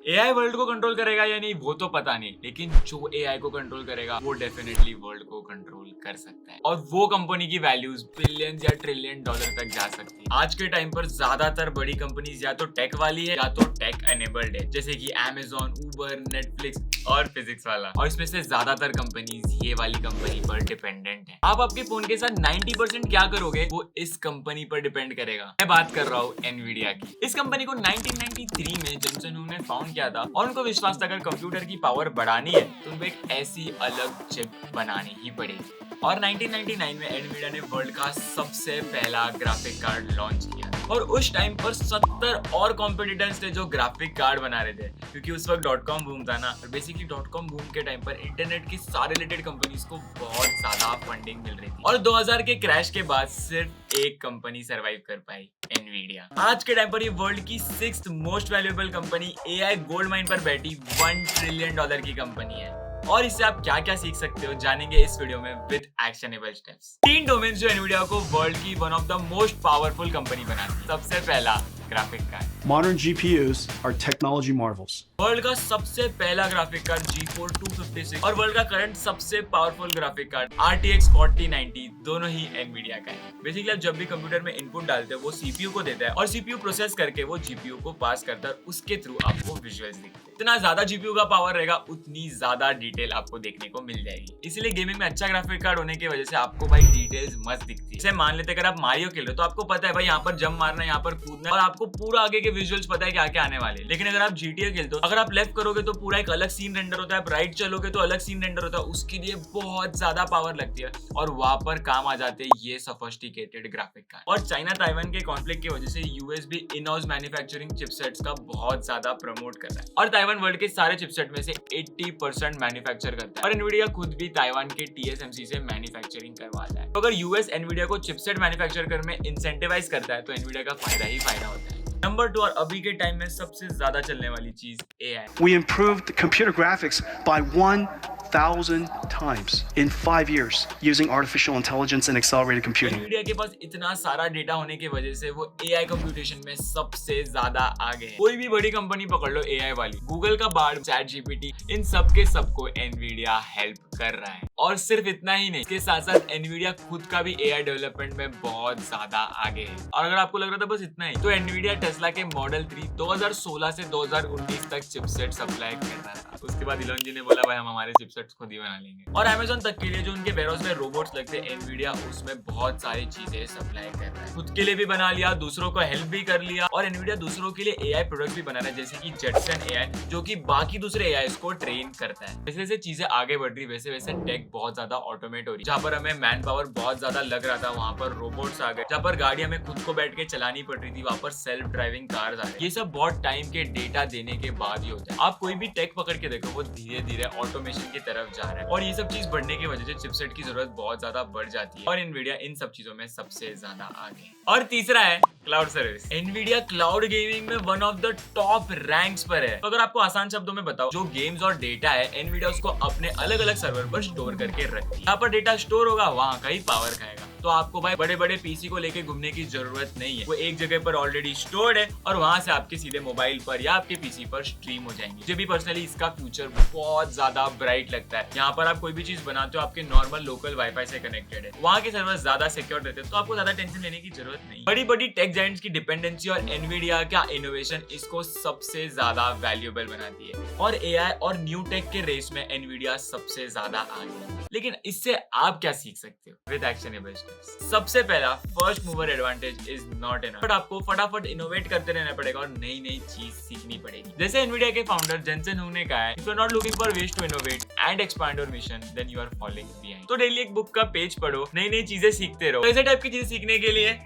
AI world को control करेगा या नहीं वो तो पता नहीं, लेकिन जो एआई को कंट्रोल करेगा वो डेफिनेटली वर्ल्ड को कंट्रोल कर सकता है और वो कंपनी की वैल्यूज बिलियन या ट्रिलियन डॉलर तक जा सकती है। आज के टाइम पर ज्यादातर बड़ी कंपनीज या तो टेक वाली है या तो टेक एनेबल्ड है, जैसे कि Amazon, Uber, Netflix और फिजिक्स वाला। और इसमें से ज्यादातर कंपनीज ये वाली कंपनी पर डिपेंडेंट है। आप आपके फोन के साथ 90% क्या करोगे वो इस कंपनी पर डिपेंड करेगा। मैं बात कर रहा हूँ एनवीडिया की। इस कंपनी को 1993 में जेनसन हुंग ने फाउंड किया था और उनको विश्वास था अगर कंप्यूटर की पावर बढ़ानी है तो उनको एक ऐसी अलग चिप बनानी ही पड़ेगी। और 1999 में एनवीडिया ने वर्ल्ड का सबसे पहला ग्राफिक कार्ड लॉन्च किया और उस टाइम पर 70 और कॉम्पिटिटर्स थे जो ग्राफिक कार्ड बना रहे थे, क्योंकि उस वक्त .com बूम था ना। और बेसिकली .com बूम के टाइम पर इंटरनेट की सारे रिलेटेड कंपनीज को बहुत ज्यादा फंडिंग मिल रही थी और 2000 के क्रैश के बाद सिर्फ एक कंपनी सरवाइव कर पाई, एनवीडिया। आज के टाइम पर ये वर्ल्ड की 6th most valuable company AI gold mine पर बैठी $1 ट्रिलियन की कंपनी है। और इससे आप क्या क्या सीख सकते हो जानेंगे इस वीडियो में विद एक्शनेबल स्टेप्स। 3 डोमेन्स जो एनवीडिया को वर्ल्ड की one of the most powerful company बनाती है। सबसे पहला graphic card. Modern GPUs are technology marvels. World का सबसे पहला ग्राफिक कार्ड GeForce 256 और वर्ल्ड का करंट सबसे पावरफुल ग्राफिक कार्ड RTX 4090 दोनों ही एनवीडिया का है। बेसिकली आप जब भी कंप्यूटर में इनपुट डालते हो वो CPU को देता है और CPU प्रोसेस करके वो GPU को पास करता है और उसके थ्रू आपको विजुअल्स दिखते हैं। जितना ज्यादा GPU का पावर रहेगा उतनी ज्यादा डिटेल आपको देखने को मिल जाएगी। इसीलिए गेमिंग में अच्छा ग्राफिक कार्ड होने की वजह से आपको भाई डिटेल्स मस्त दिखती है। जैसे मान लेते अगर आप मारियो खेल रहे हो तो आपको पता है भाई यहाँ पर जंप मारना है, यहाँ पर कूदना है और आपको पूरा आगे के विजुअल्स पता है क्या क्या आने वाले। लेकिन अगर आप GTA खेलते हो, अगर आप लेफ्ट करोगे तो पूरा एक अलग सीन रेंडर होता है, आप राइट चलोगे तो अलग सीन रेंडर होता है। उसके लिए बहुत ज्यादा पावर लगती है और वहां पर काम आ जाते हैं ये सोफिस्टिकेटेड ग्राफिक कार्ड। और चाइना ताइवान के कॉन्फ्लिक्ट की वजह से यूएस भी इन हाउस मैन्युफैक्चरिंग चिपसेट्स का बहुत ज्यादा प्रमोट कर रहा है और ताइवान वर्ल्ड के सारे चिपसेट में से 80% मैन्युफैक्चर करता है और एनवीडिया खुद भी ताइवान के TSMC से मैन्युफैक्चरिंग करवाता है। तो अगर यूएस एनवीडिया को चिपसेट मैन्युफैक्चर करने में इंसेंटिवाइज करता है तो एनवीडिया का फायदा ही फायदा होता है। नंबर 2 और अभी के टाइम में सबसे ज्यादा चलने वाली चीज AI। We improved the computer graphics by 1,000 times in 5 years using artificial intelligence and accelerated computing. Nvidia के पास इतना सारा डेटा होने की वजह से वो AI कंप्यूटेशन में सबसे ज्यादा आगे है। कोई भी बड़ी कंपनी पकड़ लो AI वाली, गूगल का बार्ड, ChatGPT, इन सब के सबको एनवीडिया हेल्प कर रहा है। और सिर्फ इतना ही नहीं, इसके साथ साथ एनवीडिया खुद का भी AI डेवलपमेंट में बहुत ज्यादा आगे है। और अगर आपको लग रहा था बस इतना ही, तो एनवीडिया टेस्ला के मॉडल 3 2016 से 2019 तक चिपसेट सप्लाई कर रहा था। उसके बाद इलॉन जी ने बोला भाई हम हमारे चिपसेट्स खुद ही बना लेंगे। और Amazon तक के लिए जो उनके वेयरहाउस में रोबोट्स लगते हैं, एनवीडिया उसमें बहुत सारी चीजें सप्लाई कर रहा है। खुद के लिए भी बना लिया, दूसरों को हेल्प भी कर लिया और एनवीडिया दूसरों के लिए AI प्रोडक्ट्स भी बना रहा है, जैसे कि जेटसन AI जो कि बाकी दूसरे AI को ट्रेन करता है। जैसे जैसे चीजें आगे बढ़ रही वैसे वैसे टेक बहुत ज्यादा ऑटोमेट हो रही है। जहाँ पर हमें मैन पावर बहुत ज्यादा लग रहा था वहाँ पर रोबोट्स आ गए। जहाँ पर गाड़ी हमें खुद को बैठ के चलानी पड़ रही थी वहाँ पर सेल्फ ड्राइविंग कार्स आ गए। ये सब बहुत टाइम के डेटा देने के बाद ही होता है। आप कोई भी टेक पकड़ के देखो वो धीरे धीरे ऑटोमेशन की तरफ जा रहा है और ये सब चीज बढ़ने की वजह से चिपसेट की जरूरत बहुत ज्यादा बढ़ जाती है और एनवीडिया इन सब चीजों में सबसे ज्यादा आगे। और तीसरा है cloud service. Nvidia cloud gaming में one of the top ranks पर है। तो अगर आपको आसान शब्दों में बताओ, जो गेम्स और डेटा है एनवीडिया उसको अपने अलग अलग सर्वर पर स्टोर करके रखती है। यहाँ पर डेटा स्टोर होगा वहाँ का ही पावर खाएगा। तो आपको भाई बड़े बड़े पीसी को लेके घूमने की जरूरत नहीं है, वो एक जगह पर ऑलरेडी स्टोर्ड है और वहां से आपके सीधे मोबाइल पर या आपके पीसी पर स्ट्रीम हो जाएंगे। मुझे भी पर्सनली इसका फ्यूचर बहुत ज्यादा ब्राइट लगता है। यहाँ पर आप कोई भी चीज बनाते हो आपके नॉर्मल लोकल वाईफाई से कनेक्टेड है, वहाँ के सर्वर ज्यादा सिक्योर रहते हैं तो आपको ज्यादा टेंशन लेने की जरूरत नहीं। बड़ी बड़ी टेक जायंट्स की डिपेंडेंसी और एनवीडिया का इनोवेशन इसको सबसे ज्यादा वैल्यूएबल बनाती है और AI और न्यू टेक के रेस में एनवीडिया सबसे ज्यादा आगे है। लेकिन इससे आप क्या सीख सकते हो विद एक्शनेबल स्टेप्स। सबसे पहला, first mover advantage is not enough, but आपको फटाफट इनोवेट करते रहना पड़ेगा और नई नई चीज सीखनी पड़ेगी। जैसे एनवीडिया के फाउंडर जेनसन हुंग ने कहा है, if you are not looking for ways to innovate and expand your mission then you are following behind. तो डेली एक बुक का पेज पढ़ो, नई नई चीजें सीखते रहो। ऐसे टाइप की चीजें सीखने के लिए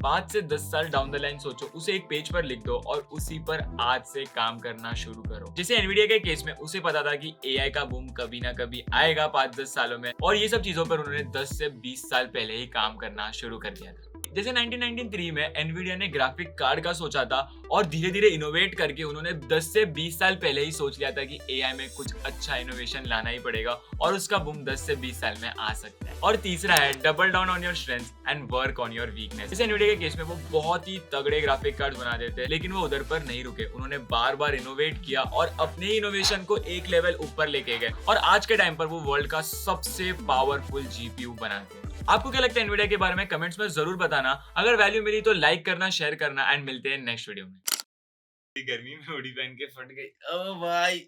5 से 10 साल डाउन द लाइन सोचो, उसे एक पेज पर लिख दो और उसी पर आज से काम करना शुरू करो। जैसे एनवीडिया के केस में उसे पता था कि AI का बूम कभी ना कभी आएगा 5-10 सालों में और ये सब चीजों पर उन्होंने 10 से 20 साल पहले ही काम करना शुरू कर दिया था। जैसे 1993 में एनवीडिया ने ग्राफिक कार्ड का सोचा था और धीरे धीरे इनोवेट करके उन्होंने 10 से 20 साल पहले ही सोच लिया था कि एआई में कुछ अच्छा इनोवेशन लाना ही पड़ेगा और उसका बूम 10 से 20 साल में आ सकता है। और तीसरा है double down on your strengths and work on your weakness. जैसे एनवीडिया के केस में वो बहुत ही तगड़े ग्राफिक कार्ड बना देते हैं, लेकिन वो उधर पर नहीं रुके, उन्होंने बार बार इनोवेट किया और अपने ही इनोवेशन को एक लेवल ऊपर लेके गए और आज के टाइम पर वो वर्ल्ड का सबसे पावरफुल जीपीयू बनाते हैं। आपको क्या लगता है एनवीडिया के बारे में कमेंट्स में जरूर बताना। अगर वैल्यू मिली तो लाइक करना, शेयर करना एंड मिलते हैं नेक्स्ट वीडियो में। गर्मी में हुडी पहन के फट गई। ओ भाई।